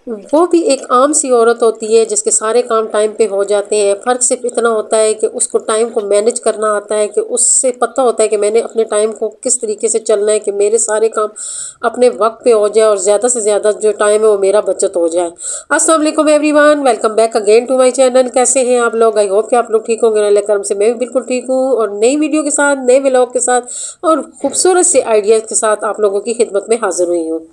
वो भी एक आम सी औरत होती है जिसके सारे काम टाइम पे हो जाते हैं। फ़र्क सिर्फ इतना होता है कि उसको टाइम को मैनेज करना आता है, कि उससे पता होता है कि मैंने अपने टाइम को किस तरीके से चलना है कि मेरे सारे काम अपने वक्त पे हो जाए और ज़्यादा से ज़्यादा जो टाइम है वो मेरा बचत हो जाए। अस्सलाम वालेकुम everyone, welcome back again to my channel. कैसे हैं आप लोग? आई होप कि आप लोग ठीक होंगे। अल्लाह करम से मैं भी बिल्कुल ठीक हूँ और नई वीडियो के साथ, नए व्लॉग के साथ और खूबसूरत से आइडियाज़ के साथ आप लोगों की खिदमत में हाजिर हुई हूँ।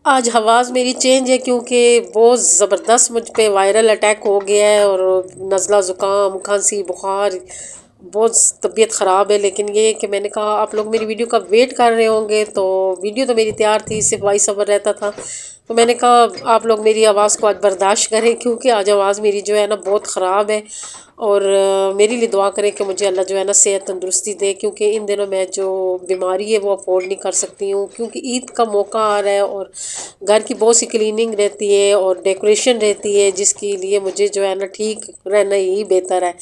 आज आवाज़ मेरी चेंज है क्योंकि बहुत ज़बरदस्त मुझ पे वायरल अटैक हो गया है और नज़ला ज़ुकाम खांसी बुखार, बहुत तबीयत ख़राब है। लेकिन ये है कि मैंने कहा आप लोग मेरी वीडियो का वेट कर रहे होंगे, तो वीडियो तो मेरी तैयार थी, सिर्फ वॉइस ओवर रहता था। तो मैंने कहा आप लोग मेरी आवाज़ को आज बर्दाश्त करें, क्योंकि आज आवाज़ मेरी जो है ना बहुत ख़राब है। और मेरे लिए दुआ करें कि मुझे अल्लाह जो है ना सेहत तंदुरुस्ती दे, क्योंकि इन दिनों मैं जो बीमारी है वो अफोर्ड नहीं कर सकती हूँ, क्योंकि ईद का मौका आ रहा है और घर की बहुत सी क्लीनिंग रहती है और डेकोरेशन रहती है, जिसके लिए मुझे जो है ना ठीक रहना यही बेहतर है।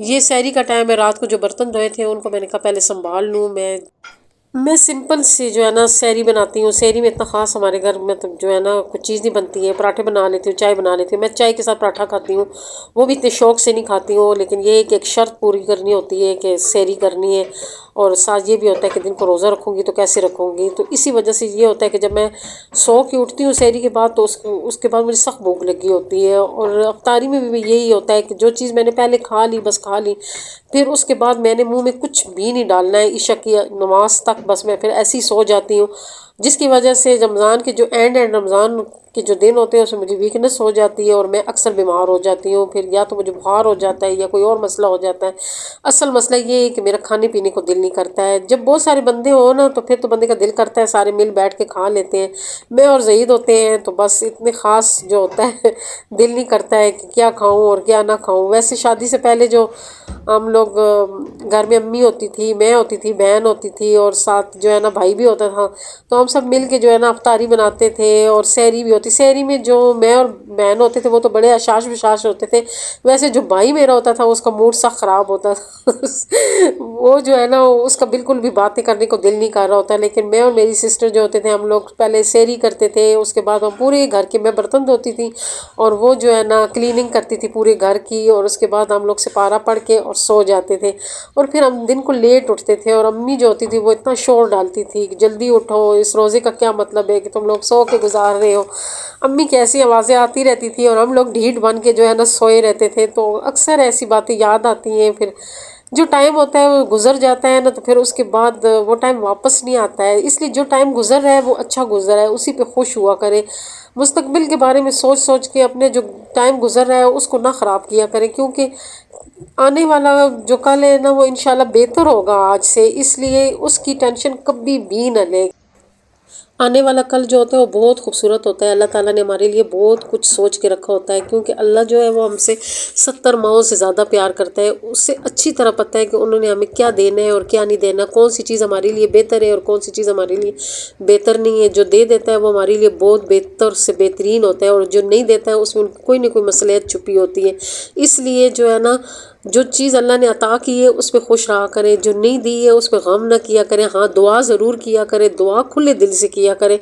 ये सहरी का टाइम है, रात को जो बर्तन धोए थे उनको मैंने कहा पहले संभाल लूँ। मैं सिंपल सी जो है ना सहरी बनाती हूँ। सहरी में इतना ख़ास हमारे घर में तो जो है ना कुछ चीज़ नहीं बनती है। पराठे बना लेती हूँ, चाय बना लेती हूँ। मैं चाय के साथ पराठा खाती हूँ, वो भी इतने शौक से नहीं खाती हूँ। लेकिन ये एक एक शर्त पूरी करनी होती है कि सहरी करनी है, और साथ ये भी होता है कि दिन को रोज़ा रखूँगी तो कैसे रखूँगी। तो इसी वजह से ये होता है कि जब मैं सो के उठती हूँ सहरी के बाद, तो उसके बाद मुझे सख्त भूख लगी होती है। और अफ्तारी में भी यही होता है कि जो चीज़ मैंने पहले खा ली बस खा ली, फिर उसके बाद मैंने मुंह में कुछ भी नहीं डालना है ईशा की नमाज तक। बस मैं फिर ऐसे ही सो जाती हूँ, जिसकी वजह से रमज़ान के जो एंड रमज़ान के जो दिन होते हैं उसमें मुझे वीकनेस हो जाती है और मैं अक्सर बीमार हो जाती हूँ। फिर या तो मुझे बुखार हो जाता है या कोई और मसला हो जाता है। असल मसला ये है कि मेरा खाने पीने को दिल नहीं करता है। जब बहुत सारे बंदे हो ना तो फिर तो बंदे का दिल करता है सारे मिल बैठ के खा लेते हैं। मैं और जहीद होते हैं तो बस इतने ख़ास जो होता है दिल नहीं करता है कि क्या खाऊं और क्या ना खाऊं। वैसे शादी से पहले जो हम लोग घर में अम्मी होती थी, मैं होती थी, बहन होती थी और साथ जो है ना भाई भी होता था, तो हम सब मिल के जो है ना अफ्तारी बनाते थे और सहरी भी होती। सहरी में जो मैं और बहन होते थे वो तो बड़े अशाश विशाश होते थे। वैसे जो भाई मेरा होता था उसका मूड सा ख़राब होता था वो जो है ना उसका बिल्कुल भी बातें करने को दिल नहीं कर रहा होता। लेकिन मैं और मेरी सिस्टर जो होते थे हम लोग पहले सहरी करते थे, उसके बाद हम पूरे घर के, मैं बर्तन धोती थी और वो जो है ना क्लीनिंग करती थी पूरे घर की, और उसके बाद हम लोग सिपारा पढ़ के और सो जाते थे। और फिर हम दिन को लेट उठते थे और अम्मी जो होती थी वो इतना शोर डालती थी कि जल्दी उठो, इस रोज़े का क्या मतलब है कि तुम लोग सो के गुजार रहे हो। अम्मी की ऐसी आवाज़ें आती रहती थी और हम लोग ढीठ बन के जो है ना सोए रहते थे। तो अक्सर ऐसी बातें याद आती हैं। फिर जो टाइम होता है वो गुजर जाता है ना, तो फिर उसके बाद वो टाइम वापस नहीं आता है। इसलिए जो टाइम गुजर रहा है वो अच्छा गुजर रहा है, उसी पे खुश हुआ करें। मुस्तकबिल के बारे में सोच सोच के अपने जो टाइम गुजर रहा है उसको ना ख़राब किया करें, क्योंकि आने वाला जो कल है ना वो इंशाल्लाह बेहतर होगा आज से। इसलिए उसकी टेंशन कभी भी न लें। आने वाला कल जो होता है वो बहुत खूबसूरत होता है। अल्लाह ताला ने हमारे लिए बहुत कुछ सोच के रखा होता है, क्योंकि अल्लाह जो है वो हमसे 70 माओं से ज़्यादा प्यार करता है। उससे अच्छी तरह पता है कि उन्होंने हमें क्या देना है और क्या नहीं देना, कौन सी चीज़ हमारे लिए बेहतर है और कौन सी चीज़ हमारे लिए बेहतर नहीं है। जो दे देता है वो हमारे लिए बहुत बेहतर से बेहतरीन होता है, और जो नहीं देता है उसमें कोई ना कोई मसलियत छुपी होती है। इसलिए जो है ना जो चीज़ अल्लाह ने अता की है उस पर खुश रहा करें, जो नहीं दी है उस पर गम ना किया करें। हाँ, दुआ ज़रूर किया करें, दुआ खुले दिल से किया करें।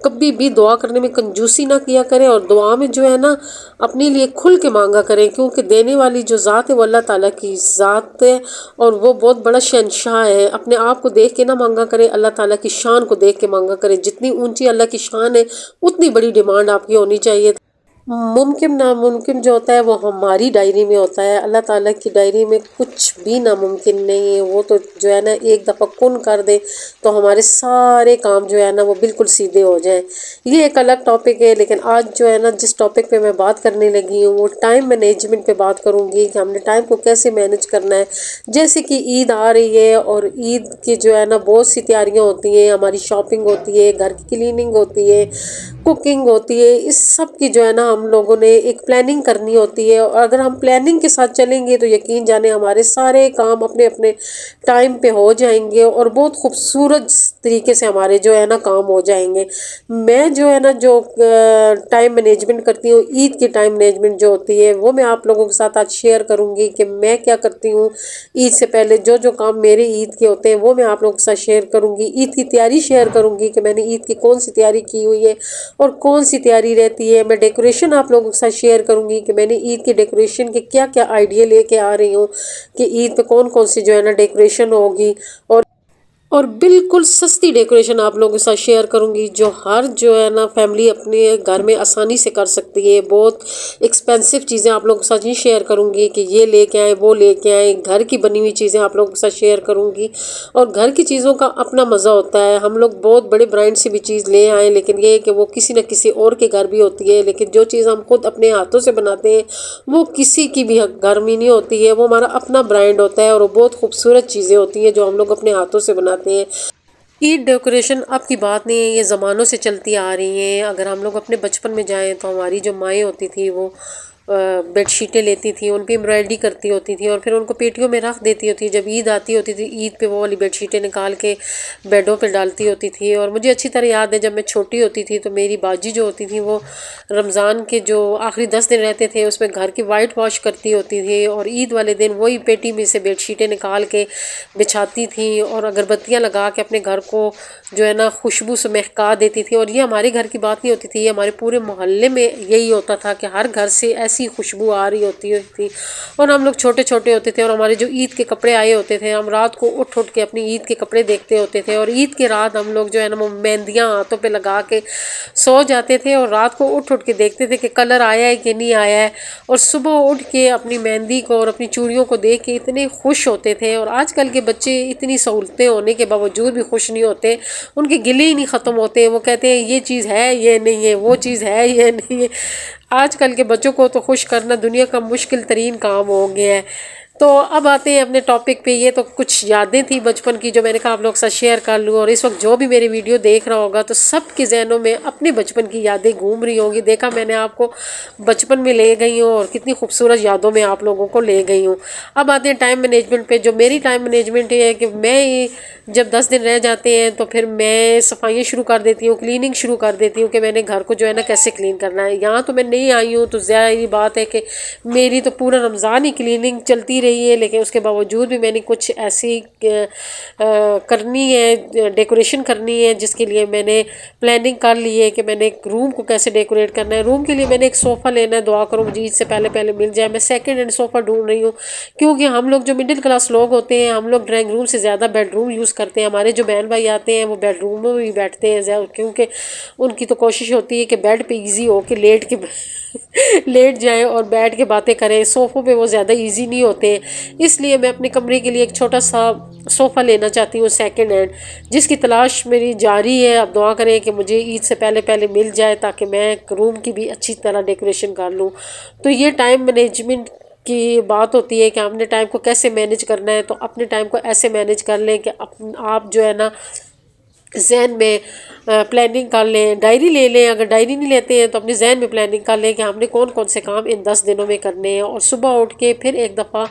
कभी भी दुआ करने में कंजूसी ना किया करें, और दुआ में जो है ना अपने लिए खुल के मांगा करें, क्योंकि देने वाली जो ज़ात है वो अल्लाह ताला की ज़ात है और वो बहुत बड़ा शहंशाह है। अपने आप को देख के ना मांगा करें, अल्लाह ताला की शान को देख के मांगा करें। जितनी ऊंची अल्लाह की शान है उतनी बड़ी डिमांड आपकी होनी चाहिए। मुमकिन नामुमकिन जो होता है वो हमारी डायरी में होता है, अल्लाह ताला की डायरी में कुछ भी नामुमकिन नहीं है। वो तो जो है ना एक दफ़ा कुन कर दे तो हमारे सारे काम जो है ना वो बिल्कुल सीधे हो जाएं। ये एक अलग टॉपिक है, लेकिन आज जो है ना जिस टॉपिक पे मैं बात करने लगी हूँ वो टाइम मैनेजमेंट पे बात करूँगी कि हमने टाइम को कैसे मैनेज करना है। जैसे कि ईद आ रही है और ईद की जो है ना बहुत सी तैयारियाँ होती हैं, हमारी शॉपिंग होती है, घर की क्लीनिंग होती है, कुकिंग होती है। इस सब की जो है ना हम लोगों ने एक प्लानिंग करनी होती है, और अगर हम प्लानिंग के साथ चलेंगे तो यकीन जाने हमारे सारे काम अपने अपने टाइम पे हो जाएंगे और बहुत खूबसूरत तरीके से हमारे जो है ना काम हो जाएंगे। मैं जो है ना जो टाइम मैनेजमेंट करती हूँ, ईद की टाइम मैनेजमेंट जो होती है वो मैं आप लोगों के साथ आज शेयर करूँगी कि मैं क्या करती हूँ। ईद से पहले जो जो काम मेरे ईद के होते हैं वो मैं आप लोगों के साथ शेयर करूँगी। ईद की तैयारी शेयर करूँगी कि मैंने ईद की कौन सी तैयारी की हुई है और कौन सी तैयारी रहती है। मैं डेकोरेशन आप लोगों के साथ शेयर करूंगी कि मैंने ईद के डेकोरेशन के क्या क्या आइडिया लेके आ रही हूँ कि ईद पे कौन कौन सी जो है ना डेकोरेशन होगी। और बिल्कुल सस्ती डेकोरेशन आप लोगों के साथ शेयर करूंगी जो हर जो है ना फैमिली अपने घर में आसानी से कर सकती है। बहुत एक्सपेंसिव चीज़ें आप लोगों के साथ नहीं शेयर करूंगी कि ये लेके आए वो लेके आए। घर की बनी हुई चीज़ें आप लोगों के साथ शेयर करूंगी। और घर की चीज़ों का अपना मज़ा होता है। हम लोग बहुत बड़े ब्रांड से भी चीज़ ले आए, लेकिन ये है कि वो किसी न किसी और के घर भी होती है। लेकिन जो चीज़ हम खुद अपने हाथों से बनाते हैं वो किसी की भी घर में नहीं होती है। वो हमारा अपना ब्रांड होता है और वो बहुत खूबसूरत चीज़ें होती हैं जो हम लोग अपने हाथों से बनाते हैं। ईद डेकोरेशन अब की बात नहीं है, ये ज़मानों से चलती आ रही हैं। अगर हम लोग अपने बचपन में जाएं तो हमारी जो माएँ होती थी वो बेडशीटें लेती थी, उन पे एम्ब्रॉयडरी करती होती थी और फिर उनको पेटियों में रख देती होती। जब ईद आती होती थी ईद पे वो वाली बेडशीटें निकाल के बेडों पे डालती होती थी। और मुझे अच्छी तरह याद है जब मैं छोटी होती थी तो मेरी बाजी जो होती थी वो रमज़ान के जो आखिरी 10 दिन रहते थे उसमें घर की वाइट वॉश करती होती थी और ईद वाले दिन वही पेटी में से बेडशीटें निकाल के बिछाती थी और अगरबत्तियाँ लगा के अपने घर को जो है ना खुशबू से महका देती थी। और ये हमारे घर की बात नहीं होती थी, ये हमारे पूरे मोहल्ले में यही होता था कि हर घर से ऐसी खुशबू आ रही होती थी। और हम लोग छोटे छोटे होते थे और हमारे जो ईद के कपड़े आए होते थे हम रात को उठ उठ के अपनी ईद के कपड़े देखते होते थे। और ईद की रात हम लोग जो है ना वो मेहंदियाँ हाथों पे लगा के सो जाते थे और रात को उठ उठ के देखते थे कि कलर आया है कि नहीं आया है। और सुबह उठ के अपनी मेहंदी को और अपनी चूड़ियों को देख के इतने खुश होते थे। और आजकल के बच्चे इतनी सहूलतें होने के बावजूद भी खुश नहीं होते, उनके गिले ही नहीं ख़त्म होते। वो कहते हैं ये चीज़ है ये नहीं है, वो चीज़ है ये नहीं है। आजकल के बच्चों को तो खुश करना दुनिया का मुश्किल तरीन काम हो गया है। तो अब आते हैं अपने टॉपिक पे। ये तो कुछ यादें थी बचपन की जो मैंने कहा आप लोग के साथ शेयर कर लूँ। और इस वक्त जो भी मेरी वीडियो देख रहा होगा तो सबके जहनों में अपने बचपन की यादें घूम रही होंगी। देखा मैंने आपको बचपन में ले गई हूँ और कितनी खूबसूरत यादों में आप लोगों को ले गई हूँ। अब आते हैं टाइम मैनेजमेंट पे। जो मेरी टाइम मैनेजमेंट है कि मैं जब 10 दिन रह जाते हैं तो फिर मैं सफाइयाँ शुरू कर देती हूँ, क्लीनिंग शुरू कर देती हूँ कि मैंने घर को जो है ना कैसे क्लीन करना है। यहाँ तो मैं नहीं आई हूँ तो ज़ाहिर बात है कि मेरी तो पूरा रमज़ान ही क्लीनिंग चलती रही है, लेकिन उसके बावजूद भी मैंने कुछ ऐसी करनी है, डेकोरेशन करनी है जिसके लिए मैंने प्लानिंग कर ली है कि मैंने एक रूम को कैसे डेकोरेट करना है। रूम के लिए मैंने एक सोफ़ा लेना है, दुआ करो मुझे ईद से पहले पहले मिल जाए। मैं सेकंड हैंड सोफ़ा ढूंढ रही हूँ क्योंकि हम लोग जो मिडिल क्लास लोग होते हैं हम लोग ड्राइंग रूम से ज़्यादा बेडरूम यूज़ करते हैं। हमारे जो बहन भाई आते हैं वो बेडरूम में भी बैठते हैं क्योंकि उनकी तो कोशिश होती है कि बेड पे इजी हो के लेट के लेट जाएं और बैठ के बातें करें। सोफ़ों पे वो ज़्यादा इजी नहीं होते, इसलिए मैं अपने कमरे के लिए एक छोटा सा सोफ़ा लेना चाहती हूँ सेकंड हैंड, जिसकी तलाश मेरी जारी है। अब दुआ करें कि मुझे ईद से पहले पहले मिल जाए ताकि मैं रूम की भी अच्छी तरह डेकोरेशन कर लूँ। तो ये टाइम मैनेजमेंट की बात होती है कि हमने टाइम को कैसे मैनेज करना है। तो अपने टाइम को ऐसे मैनेज कर लें कि आप जो है ना जहन में प्लानिंग कर लें, डायरी ले लें। अगर डायरी नहीं लेते हैं तो अपने जहन में प्लानिंग कर लें कि हमने कौन कौन से काम इन 10 दिनों में करने हैं। और सुबह उठ के फिर एक दफ़ा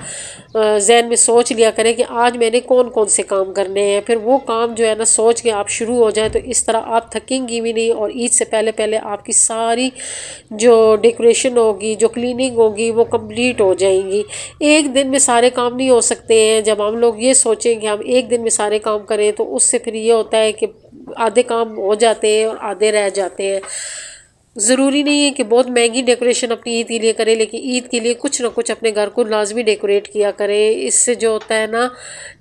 जहन में सोच लिया करें कि आज मैंने कौन कौन से काम करने हैं। फिर वो काम जो है ना सोच के आप शुरू हो जाए तो इस तरह आप थकेंगी भी नहीं और ईद से पहले पहले आपकी सारी जो डेकोरेशन होगी, जो क्लीनिंग होगी वो कंप्लीट हो जाएंगी। एक दिन में सारे काम नहीं हो सकते हैं। जब हम लोग ये सोचें कि हम एक दिन में सारे काम करें तो उससे फिर ये होता है कि आधे काम हो जाते हैं और आधे रह जाते हैं। ज़रूरी नहीं है कि बहुत महंगी डेकोरेशन अपनी ईद के लिए करें, लेकिन ईद के लिए कुछ ना कुछ अपने घर को लाजमी डेकोरेट किया करें। इससे जो होता है ना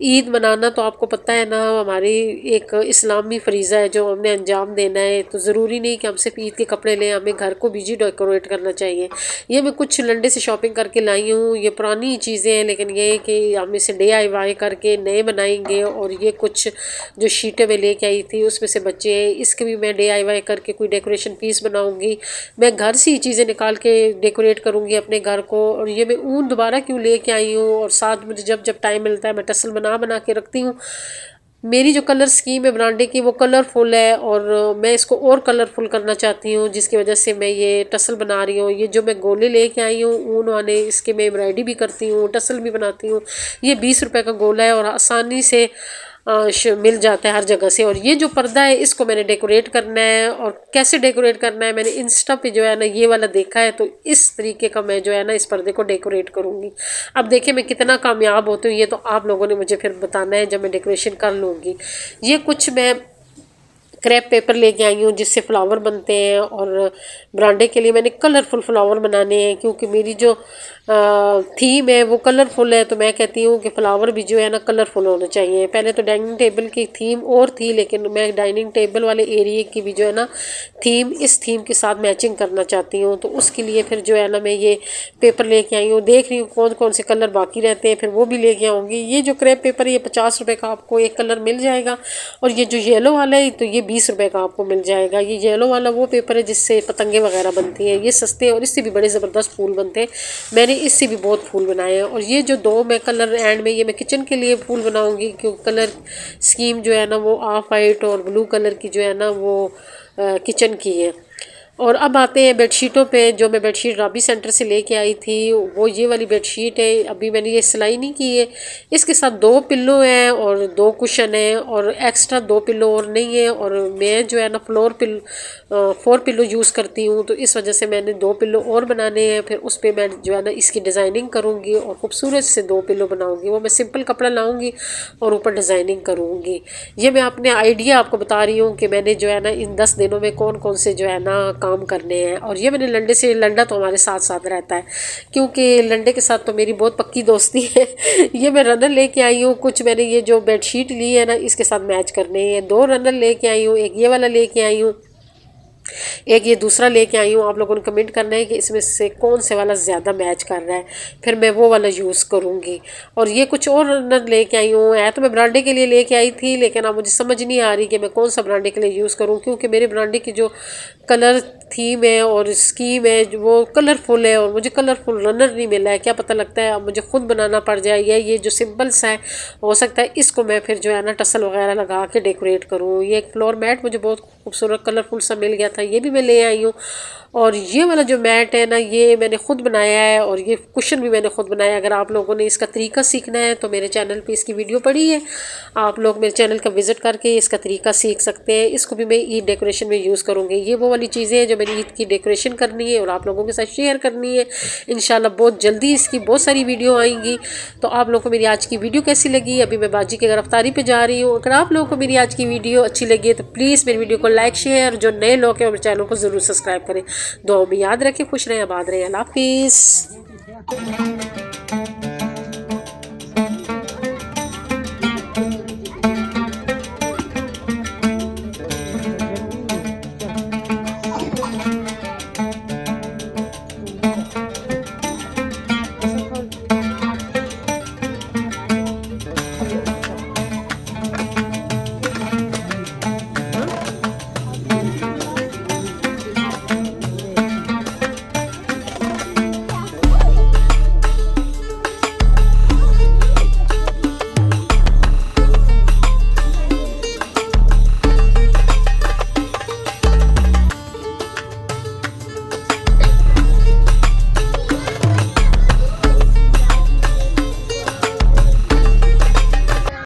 ईद मनाना तो आपको पता है ना हमारी एक इस्लामी फरीज़ा है जो हमने अंजाम देना है। तो ज़रूरी नहीं कि हम सिर्फ ईद के कपड़े लें, हमें घर को भी डेकोरेट करना चाहिए। ये मैं कुछ लंडे से शॉपिंग करके लाई हूँ, ये पुरानी चीज़ें हैं लेकिन ये है कि हम इसे DIY करके नए बनाएंगे। और ये कुछ जो शीटें मैं लेके आई थी उसमें से बच्चे हैं, इसके भी मैं DIY करके कोई डेकोरेशन पीस बनाऊंगी। मैं घर से ही चीज़ें निकाल के डेकोरेट करूंगी अपने घर को। और ये मैं ऊन दोबारा क्यों लेके आई हूँ और साथ मुझे जब जब टाइम मिलता है मैं टसल बना बना के रखती हूँ। मेरी जो कलर स्कीम है बरांडे की वो कलरफुल है और मैं इसको और कलरफुल करना चाहती हूँ, जिसकी वजह से मैं ये टसल बना रही हूँ। ये जो मैं गोले लेके आई हूँ ऊन वाले, इसके मैं एम्ब्रॉयडरी भी करती हूँ, टसल भी बनाती हूँ। ये 20 रुपए का गोला है और आसानी से मिल जाता है हर जगह से। और ये जो पर्दा है इसको मैंने डेकोरेट करना है। और कैसे डेकोरेट करना है मैंने इंस्टा पे जो है ना ये वाला देखा है, तो इस तरीके का मैं जो है ना इस पर्दे को डेकोरेट करूँगी। अब देखिए मैं कितना कामयाब होती हूँ, ये तो आप लोगों ने मुझे फिर बताना है जब मैं डेकोरेशन कर लूँगी। ये कुछ मैं क्रैप पेपर लेके आई हूँ जिससे फ्लावर बनते हैं। और बरांडे के लिए मैंने कलरफुल फ्लावर बनाने हैं, क्योंकि मेरी जो थीम है वो कलरफुल है। तो मैं कहती हूँ कि फ्लावर भी जो है ना कलरफुल होने चाहिए। पहले तो डाइनिंग टेबल की थीम और थी, लेकिन मैं डाइनिंग टेबल वाले एरिए की भी जो है ना थीम इस थीम के साथ मैचिंग करना चाहती हूँ। तो उसके लिए फिर जो है ना मैं ये पेपर लेके आई हूँ। देख रही हूँ कौन कौन से कलर बाकी रहते हैं, फिर वो भी लेके आऊँगी। ये जो क्रैप पेपर है ये 50 रुपये का आपको एक कलर मिल जाएगा, और ये जो येलो वाला है तो ये 20 रुपये का आपको मिल जाएगा। ये येलो वाला वो पेपर है जिससे पतंगे वगैरह बनती हैं, ये सस्ते हैं और इससे भी बड़े ज़बरदस्त फूल बनते हैं। मैंने इससे भी बहुत फूल बनाए हैं। और ये जो दो मैं कलर एंड में ये मैं किचन के लिए फूल बनाऊंगी, क्योंकि कलर स्कीम जो है ना वो ऑफ वाइट और ब्लू कलर की जो है ना वो किचन की है। और अब आते हैं बेडशीटों पे। जो मैं बेडशीट राबी सेंटर से लेके आई थी वो ये वाली बेडशीट है। अभी मैंने ये सिलाई नहीं की है। इसके साथ 2 पिल्लो हैं और 2 कुशन हैं, और एक्स्ट्रा 2 पिल्लो और नहीं है। और मैं जो है ना 4 पिल्लो यूज़ करती हूँ, तो इस वजह से मैंने 2 पिल्लो और बनाने हैं। फिर उस पर मैं जो है ना इसकी डिज़ाइनिंग करूँगी और खूबसूरत से 2 पिल्लो बनाऊँगी। वो मैं सिंपल कपड़ा लाऊँगी और ऊपर डिज़ाइनिंग करूँगी। ये मैं अपने आइडिया आपको बता रही हूँ कि मैंने जो है ना इन 10 दिनों में कौन कौन से जो है ना काम करने हैं। और ये मैंने लंडे से, लंडा तो हमारे साथ साथ रहता है, क्योंकि लंडे के साथ तो मेरी बहुत पक्की दोस्ती है। ये मैं रनर लेके आई हूँ। कुछ मैंने ये जो बेडशीट ली है ना इसके साथ मैच करने हैं। 2 रनर लेके आई हूँ, एक ये वाला लेके आई हूँ, एक ये दूसरा लेके आई हूँ। आप लोगों ने कमेंट करना है कि इसमें से कौन से वाला ज़्यादा मैच कर रहा है, फिर मैं वो वाला यूज़ करूँगी। और ये कुछ और रनर लेके आई हूँ। है तो मैं ब्रांडे के लिए लेके आई थी, लेकिन अब मुझे समझ नहीं आ रही कि मैं कौन सा ब्रांडे के लिए यूज़ करूँ, क्योंकि मेरे ब्रांडे की जो कलर थीम है और स्कीम है वो कलरफुल है, और मुझे कलरफुल रनर नहीं मिला है। क्या पता, लगता है अब मुझे खुद बनाना पड़ जाए। ये जो सिंपल सा है हो सकता है इसको मैं फिर जो है ना टसल वगैरह लगा के डेकोरेट करूँ। ये एक फ्लोर मैट मुझे बहुत खूबसूरत कलरफुल सा मिल गया था, ये भी मैं ले आई हूँ। और ये वाला जो मैट है ना ये मैंने खुद बनाया है, और ये कुशन भी मैंने खुद बनाया है। अगर आप लोगों ने इसका तरीका सीखना है तो मेरे चैनल पे इसकी वीडियो पड़ी है, आप लोग मेरे चैनल का विजिट करके इसका तरीका सीख सकते हैं। इसको भी मैं ईद डेकोरेशन में यूज़ करूँगी। ये वो वाली चीज़ें हैं जो मैंने ईद की डेकोरेशन करनी है और आप लोगों के साथ शेयर करनी है। इंशाल्लाह बहुत जल्दी इसकी बहुत सारी वीडियो आएंगी। तो आप लोगों को मेरी आज की वीडियो कैसी लगी? अभी मैं बाजी की गिरफ्तारी पे जा रही हूँ। अगर आप लोगों को मेरी आज की वीडियो अच्छी लगी है तो प्लीज़ मेरी वीडियो को लाइक, शेयर, जो नए लोग हैं मेरे चैनल को ज़रूर सब्सक्राइब करें। दुआ में याद रखें, खुश रहें, आबाद रहें। अल्लाह हाफिज़।